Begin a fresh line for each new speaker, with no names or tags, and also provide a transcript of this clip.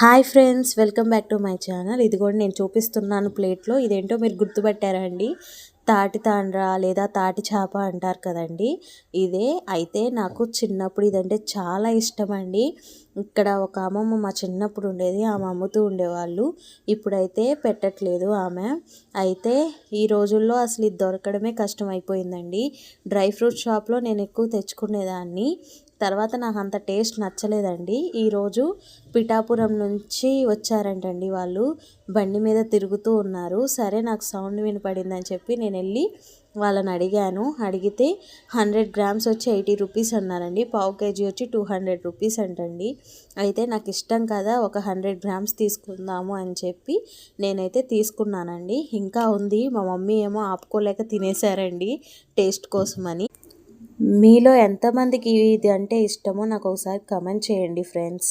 Hi friends, welcome back to my channel. ఇది కూడా నేను చూపిస్తున్నాను ప్లేట్లో. ఇదేంటో మీరు గుర్తుపట్టారా అండి? తాటి తాండ్ర లేదా తాటి చేప అంటారు కదండి. ఇదే అయితే నాకు చిన్నప్పుడు ఇదంటే చాలా ఇష్టం అండి. ఇక్కడ ఒక అమ్మమ్మ మా చిన్నప్పుడు ఉండేది, ఆమె అమ్ముతూ ఉండేవాళ్ళు. ఇప్పుడైతే పెట్టట్లేదు ఆమె. అయితే ఈ రోజుల్లో అసలు ఇది దొరకడమే కష్టం అయిపోయిందండి. డ్రై ఫ్రూట్ షాప్లో నేను ఎక్కువ తెచ్చుకునేదాన్ని. తర్వాత నాకు అంత టేస్ట్ నచ్చలేదండి. ఈరోజు పిఠాపురం నుంచి వచ్చారంటండి వాళ్ళు, బండి మీద తిరుగుతూ ఉన్నారు. సరే, నాకు సౌండ్ వినపడిందని చెప్పి నేను వెళ్ళి వాళ్ళని అడిగాను. అడిగితే 100 గ్రామ్స్ వచ్చి 80 రూపీస్ అన్నారండి. పావు కేజీ వచ్చి 200 రూపీస్ అంటండి. అయితే నాకు ఇష్టం కదా, ఒక 100 గ్రామ్స్ తీసుకుందాము అని చెప్పి నేనైతే తీసుకున్నానండి. ఇంకా ఉంది, మా మమ్మీ ఏమో ఆపుకోలేక తినేశారండి టేస్ట్ కోసమని. మీలో ఎంతమందికి ఇది అంటే ఇష్టమో నాకు ఒకసారి కమెంట్ చేయండి ఫ్రెండ్స్.